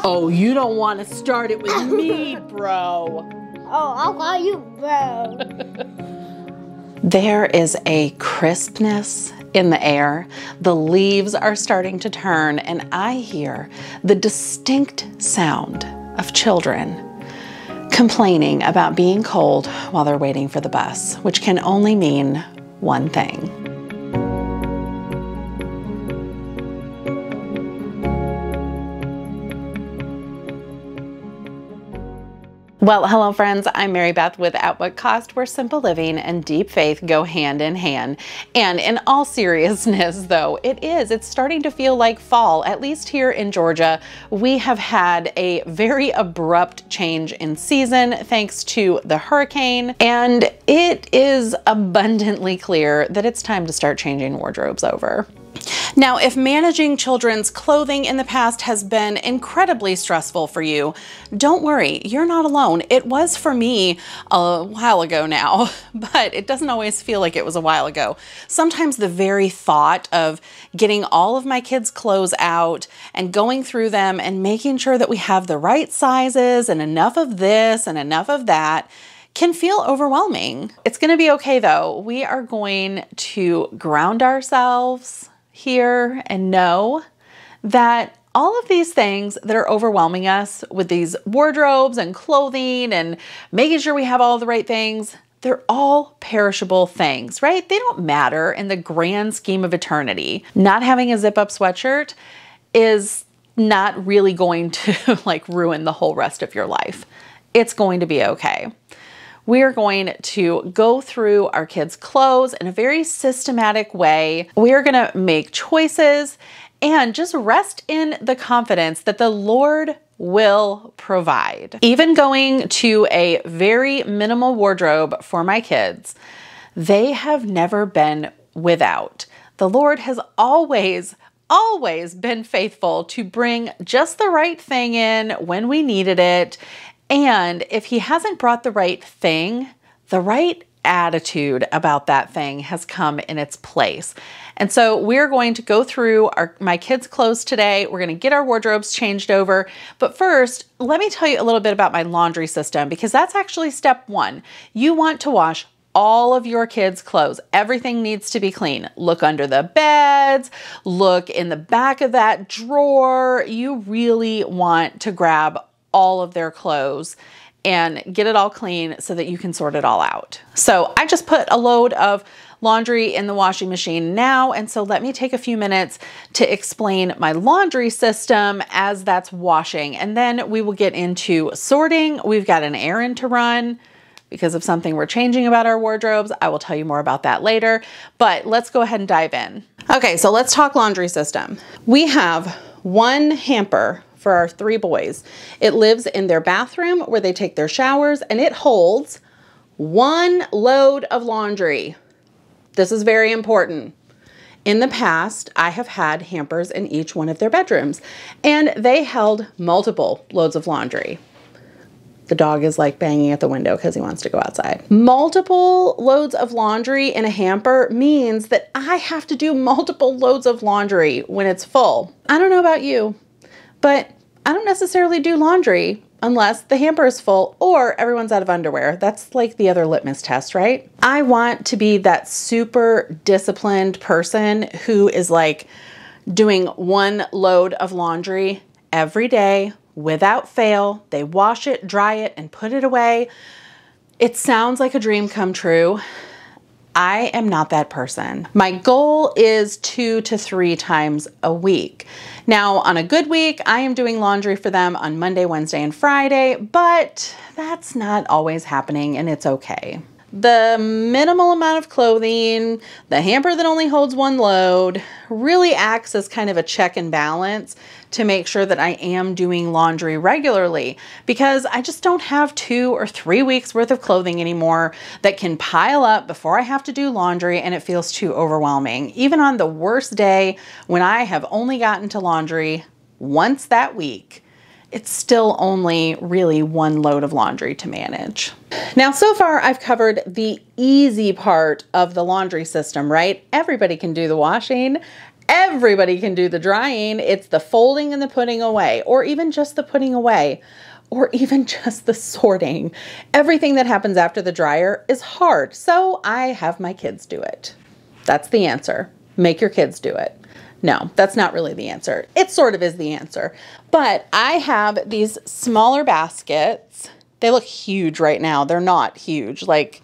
Oh, you don't want to start it with me, bro. Oh, I'll call you bro. There is a crispness in the air. The leaves are starting to turn, and I hear the distinct sound of children complaining about being cold while they're waiting for the bus, which can only mean one thing. Well, hello friends, I'm Mary Beth with At What Cost, where simple living and deep faith go hand in hand. And in all seriousness though, it's starting to feel like fall. At least here in Georgia, we have had a very abrupt change in season thanks to the hurricane. And it is abundantly clear that it's time to start changing wardrobes over. Now, if managing children's clothing in the past has been incredibly stressful for you, don't worry, you're not alone. It was for me a while ago now, but it doesn't always feel like it was a while ago. Sometimes the very thought of getting all of my kids' clothes out and going through them and making sure that we have the right sizes and enough of this and enough of that can feel overwhelming. It's gonna be okay though. We are going to ground ourselves here and know that all of these things that are overwhelming us with these wardrobes and clothing and making sure we have all the right things, they're all perishable things, right? They don't matter in the grand scheme of eternity. Not having a zip-up sweatshirt is not really going to like ruin the whole rest of your life. It's going to be okay. We are going to go through our kids' clothes in a very systematic way. We are going to make choices and just rest in the confidence that the Lord will provide. Even going to a very minimal wardrobe for my kids, they have never been without. The Lord has always been faithful to bring just the right thing in when we needed it. And if he hasn't brought the right thing, the right attitude about that thing has come in its place. And so we're going to go through my kids' clothes today. We're going to get our wardrobes changed over. But first, let me tell you a little bit about my laundry system, because that's actually step one. You want to wash all of your kids' clothes. Everything needs to be clean. Look under the beds, look in the back of that drawer. You really want to grab all of their clothes and get it all clean so that you can sort it all out. So I just put a load of laundry in the washing machine now, and so let me take a few minutes to explain my laundry system as that's washing, and then we will get into sorting. We've got an errand to run because of something we're changing about our wardrobes. I will tell you more about that later, but let's go ahead and dive in. Okay, so let's talk laundry system. We have one hamper for our 3 boys. It lives in their bathroom where they take their showers, and it holds 1 load of laundry. This is very important. In the past, I have had hampers in each one of their bedrooms, and they held multiple loads of laundry. The dog is like banging at the window because he wants to go outside. Multiple loads of laundry in a hamper means that I have to do multiple loads of laundry when it's full. I don't know about you, but I don't necessarily do laundry unless the hamper is full or everyone's out of underwear. That's like the other litmus test, right? I want to be that super disciplined person who is like doing 1 load of laundry every day without fail. They wash it, dry it, and put it away. It sounds like a dream come true. I am not that person. My goal is 2 to 3 times a week. Now, on a good week, I am doing laundry for them on Monday, Wednesday, and Friday, but that's not always happening, and it's okay. The minimal amount of clothing, the hamper that only holds 1 load, really acts as kind of a check and balance to make sure that I am doing laundry regularly, because I just don't have 2 or 3 weeks worth of clothing anymore that can pile up before I have to do laundry and it feels too overwhelming. Even on the worst day when I have only gotten to laundry once that week, it's still only really 1 load of laundry to manage. Now, so far I've covered the easy part of the laundry system, right? Everybody can do the washing. Everybody can do the drying. It's the folding and the putting away, or even just the putting away, or even just the sorting. Everything that happens after the dryer is hard, so I have my kids do it. That's the answer. Make your kids do it. No, that's not really the answer. It sort of is the answer. But I have these smaller baskets. They look huge right now. They're not huge. Like,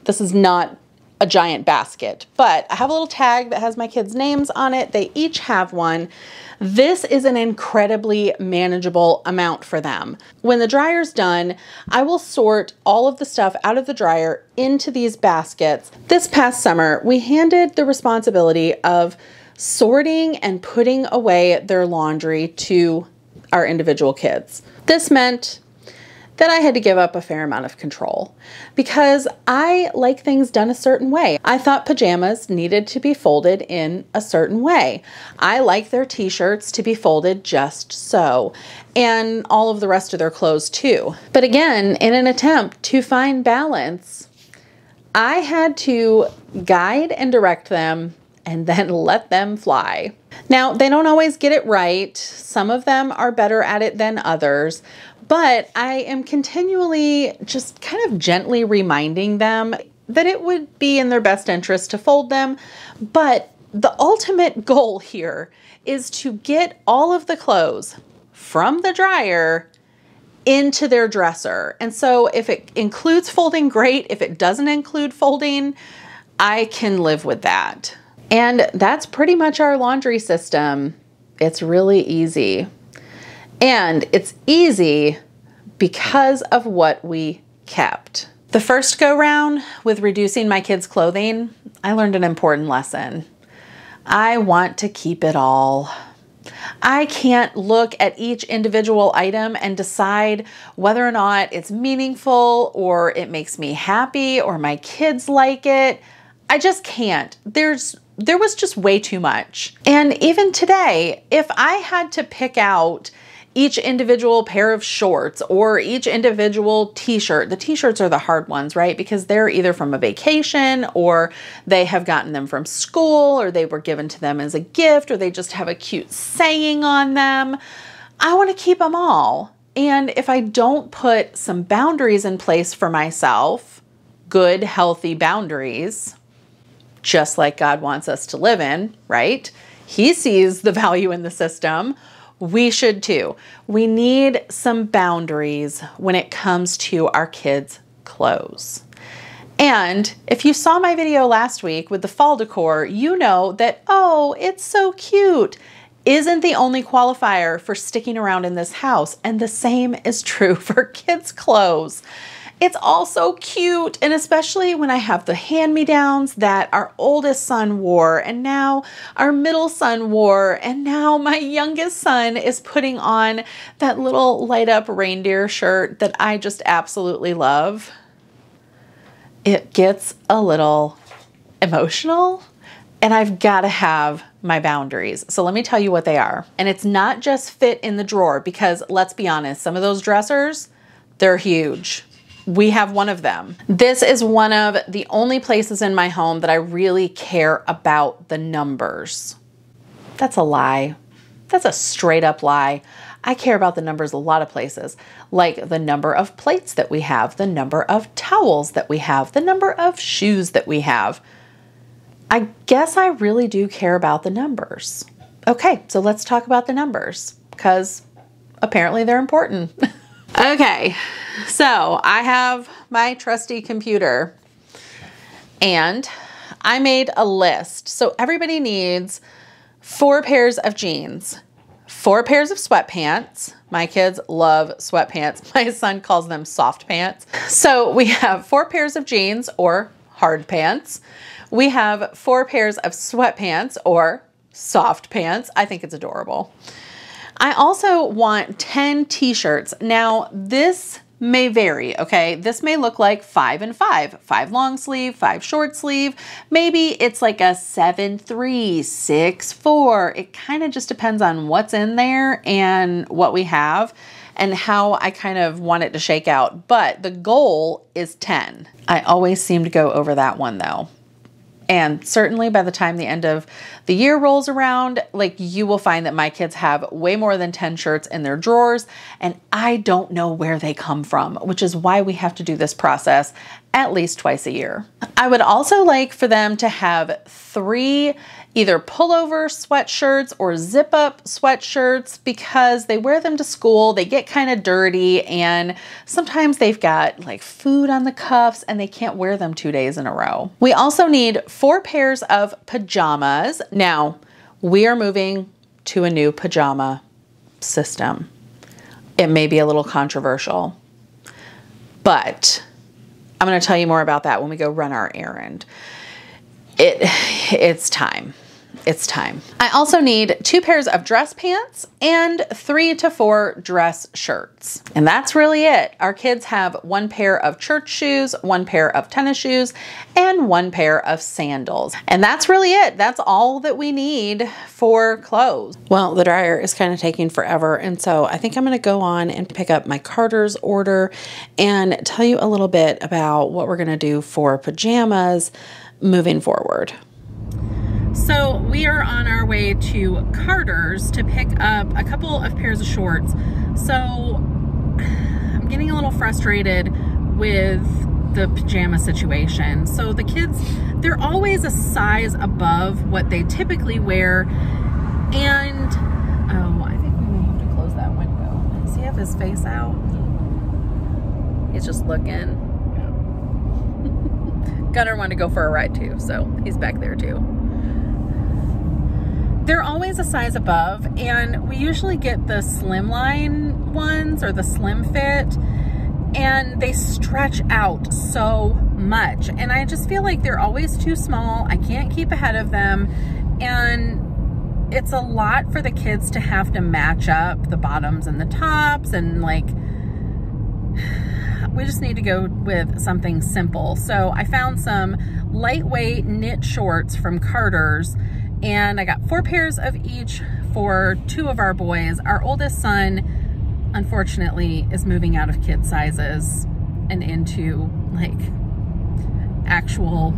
this is not a giant basket, but I have a little tag that has my kids' names on it. They each have one. This is an incredibly manageable amount for them. When the dryer's done, I will sort all of the stuff out of the dryer into these baskets. This past summer, we handed the responsibility of sorting and putting away their laundry to our individual kids. This meant that I had to give up a fair amount of control because I like things done a certain way. I thought pajamas needed to be folded in a certain way. I like their t-shirts to be folded just so, and all of the rest of their clothes too. But again, in an attempt to find balance, I had to guide and direct them and then let them fly. Now, they don't always get it right. Some of them are better at it than others, but I am continually just kind of gently reminding them that it would be in their best interest to fold them. But the ultimate goal here is to get all of the clothes from the dryer into their dresser. And so if it includes folding, great. If it doesn't include folding, I can live with that. And that's pretty much our laundry system. It's really easy. And it's easy because of what we kept. The first go round with reducing my kids' clothing, I learned an important lesson. I want to keep it all. I can't look at each individual item and decide whether or not it's meaningful or it makes me happy or my kids like it. I just can't. There was just way too much. And even today, if I had to pick out each individual pair of shorts or each individual t-shirt, the t-shirts are the hard ones, right? Because they're either from a vacation or they have gotten them from school or they were given to them as a gift or they just have a cute saying on them. I want to keep them all. And if I don't put some boundaries in place for myself, good, healthy boundaries, just like God wants us to live in, right? He sees the value in the system. We should too. We need some boundaries when it comes to our kids' clothes. And if you saw my video last week with the fall decor, you know that, oh, it's so cute, isn't the only qualifier for sticking around in this house. And the same is true for kids' clothes. It's all so cute, and especially when I have the hand-me-downs that our oldest son wore, and now our middle son wore, and now my youngest son is putting on that little light-up reindeer shirt that I just absolutely love. It gets a little emotional, and I've got to have my boundaries. So let me tell you what they are. And it's not just fit in the drawer, because let's be honest, some of those dressers, they're huge. We have one of them. This is one of the only places in my home that I really care about the numbers. That's a lie. That's a straight up lie. I care about the numbers a lot of places, like the number of plates that we have, the number of towels that we have, the number of shoes that we have. I guess I really do care about the numbers. Okay, so let's talk about the numbers because apparently they're important. Okay, so I have my trusty computer and I made a list. So everybody needs 4 pairs of jeans, 4 pairs of sweatpants. My kids love sweatpants. My son calls them soft pants. So we have 4 pairs of jeans or hard pants. We have 4 pairs of sweatpants or soft pants. I think it's adorable. I also want 10 t-shirts. Now this may vary, okay? This may look like 5 and 5, 5 long sleeve, 5 short sleeve. Maybe it's like a 7-3, 6-4. It kind of just depends on what's in there and what we have and how I kind of want it to shake out. But the goal is 10. I always seem to go over that one though. And certainly by the time the end of the year rolls around, like, you will find that my kids have way more than 10 shirts in their drawers, and I don't know where they come from, which is why we have to do this process at least twice a year. I would also like for them to have 3 either pullover sweatshirts or zip up sweatshirts, because they wear them to school, they get kind of dirty, and sometimes they've got like food on the cuffs and they can't wear them 2 days in a row. We also need 4 pairs of pajamas. Now, we are moving to a new pajama system. It may be a little controversial, but I'm going to tell you more about that when we go run our errand. It's time. It's time. I also need 2 pairs of dress pants and 3 to 4 dress shirts. And that's really it. Our kids have 1 pair of church shoes, 1 pair of tennis shoes, and 1 pair of sandals. And that's really it. That's all that we need for clothes. Well, the dryer is kind of taking forever. And so I think I'm going to go on and pick up my Carter's order and tell you a little bit about what we're going to do for pajamas moving forward. So we are on our way to Carter's to pick up a couple of pairs of shorts. So I'm getting a little frustrated with the pajama situation. So the kids, they're always a size above what they typically wear. And, oh, I think we may have to close that window. Does he have his face out? He's just looking. Gunner wanted to go for a ride too, so he's back there too. They're always a size above, and we usually get the slimline ones or the slim fit, and they stretch out so much. And I just feel like they're always too small. I can't keep ahead of them, and it's a lot for the kids to have to match up the bottoms and the tops, and like, we just need to go with something simple. So I found some lightweight knit shorts from Carter's, and I got 4 pairs of each for 2 of our boys. Our oldest son, unfortunately, is moving out of kid sizes and into like actual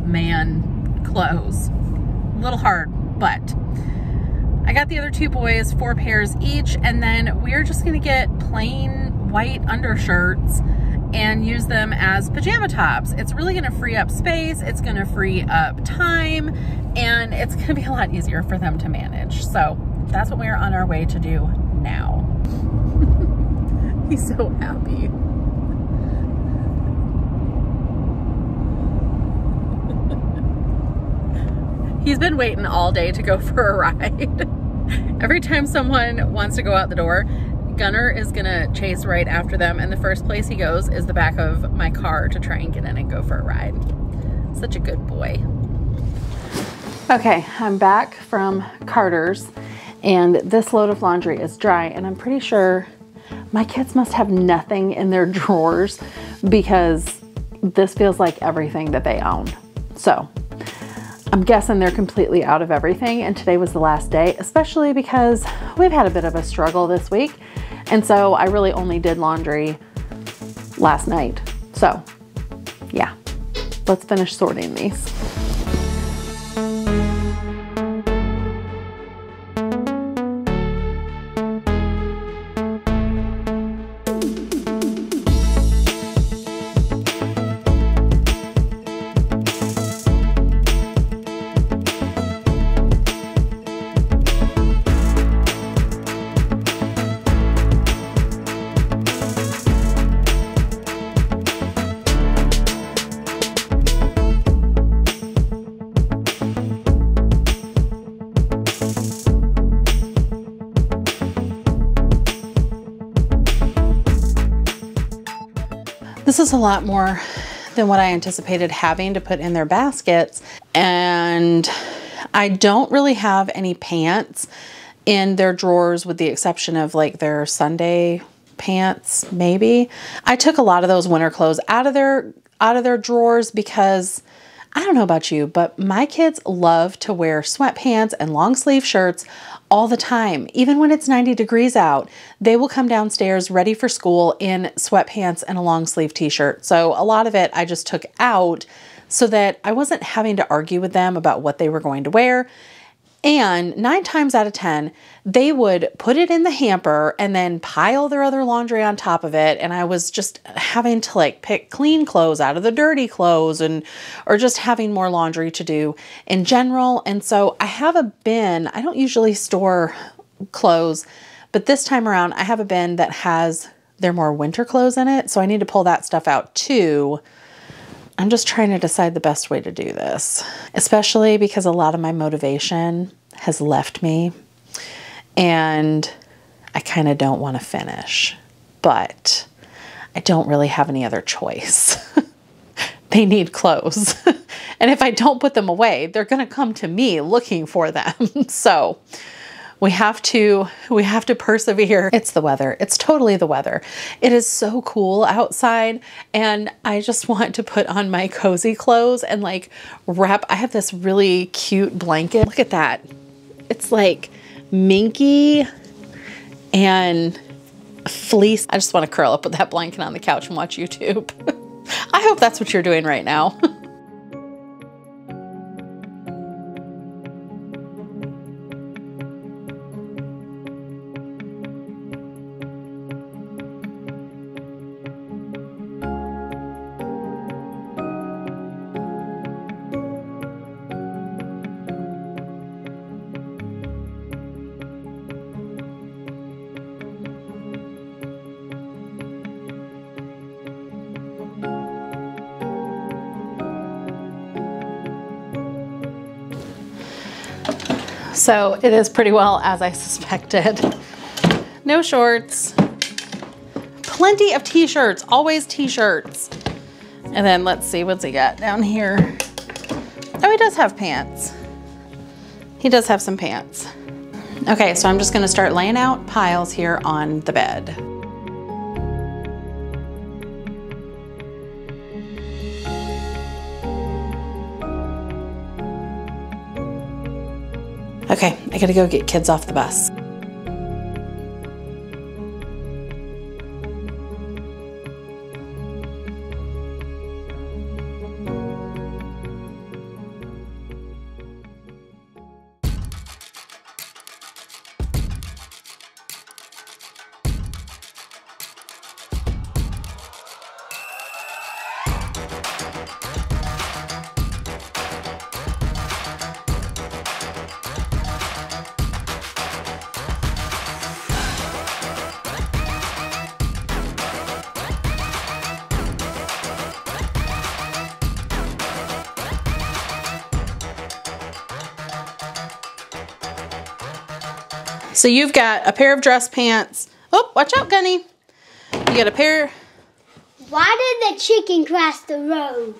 man clothes. A little hard, but I got the other 2 boys 4 pairs each, and then we're just gonna get plain white undershirts and use them as pajama tops. It's really gonna free up space, it's gonna free up time, and it's gonna be a lot easier for them to manage. So that's what we're on our way to do now. He's so happy. He's been waiting all day to go for a ride. Every time someone wants to go out the door, Gunner is gonna chase right after them, and the first place he goes is the back of my car to try and get in and go for a ride. Such a good boy. Okay, I'm back from Carter's, and this load of laundry is dry, and I'm pretty sure my kids must have nothing in their drawers, because this feels like everything that they own. So I'm guessing they're completely out of everything, and today was the last day, especially because we've had a bit of a struggle this week. And so I really only did laundry last night. So yeah, let's finish sorting these. This is a lot more than what I anticipated having to put in their baskets. And I don't really have any pants in their drawers with the exception of like their Sunday pants, maybe. I took a lot of those winter clothes out of their drawers because I don't know about you, but my kids love to wear sweatpants and long sleeve shirts all the time. Even when it's 90 degrees out, they will come downstairs ready for school in sweatpants and a long sleeve t-shirt. So a lot of it I just took out so that I wasn't having to argue with them about what they were going to wear. And 9 times out of 10, they would put it in the hamper and then pile their other laundry on top of it. And I was just having to like pick clean clothes out of the dirty clothes or just having more laundry to do in general. And so I have a bin. I don't usually store clothes, but this time around I have a bin that has their more winter clothes in it. So I need to pull that stuff out too. I'm just trying to decide the best way to do this, especially because a lot of my motivation has left me and I kind of don't want to finish, but I don't really have any other choice. They need clothes. And if I don't put them away, they're going to come to me looking for them. So we have to persevere. It's the weather. It's totally the weather. It is so cool outside and I just want to put on my cozy clothes and like wrap. I have this really cute blanket. Look at that. It's like minky and fleece. I just want to curl up with that blanket on the couch and watch YouTube. I hope that's what you're doing right now. So it is pretty well as I suspected. No shorts, plenty of t-shirts, always t-shirts. And then let's see, what's he got down here? Oh, he does have pants. He does have some pants. Okay, so I'm just gonna start laying out piles here on the bed. Okay, I gotta go get kids off the bus. So you've got a pair of dress pants. Oh, watch out, Gunny. You got a pair. Why did the chicken cross the road?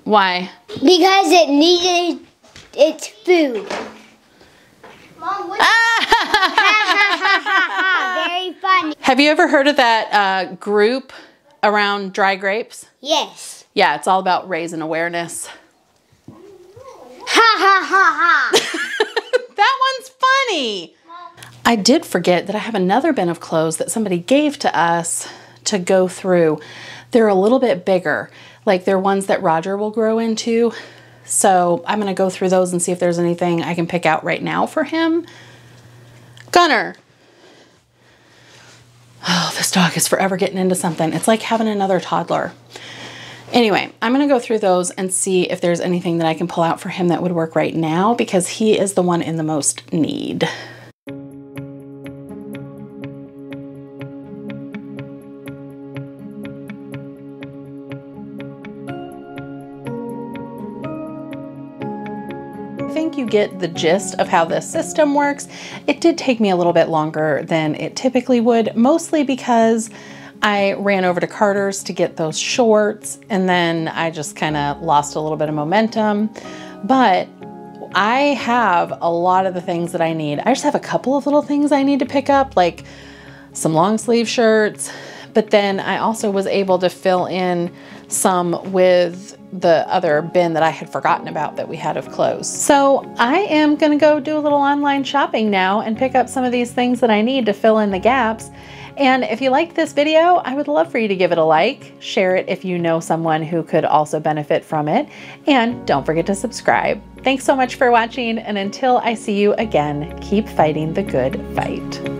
Why? Because it needed its food. Mom, what? Very funny. Have you ever heard of that group around dry grapes? Yes. Yeah, it's all about raising awareness. Ha ha ha ha. That one's funny. I did forget that I have another bin of clothes that somebody gave to us to go through. They're a little bit bigger. Like they're ones that Roger will grow into. So I'm gonna go through those and see if there's anything I can pick out right now for him. Gunner. Oh, this dog is forever getting into something. It's like having another toddler. Anyway, I'm gonna go through those and see if there's anything that I can pull out for him that would work right now because he is the one in the most need. I think you get the gist of how this system works. It did take me a little bit longer than it typically would, mostly because I ran over to Carter's to get those shorts and then I just kind of lost a little bit of momentum. But I have a lot of the things that I need. I just have a couple of little things I need to pick up, like some long sleeve shirts, but then I also was able to fill in some with the other bin that I had forgotten about that we had of clothes. So I am gonna go do a little online shopping now and pick up some of these things that I need to fill in the gaps. And if you liked this video, I would love for you to give it a like, share it if you know someone who could also benefit from it, and don't forget to subscribe. Thanks so much for watching, and until I see you again, keep fighting the good fight.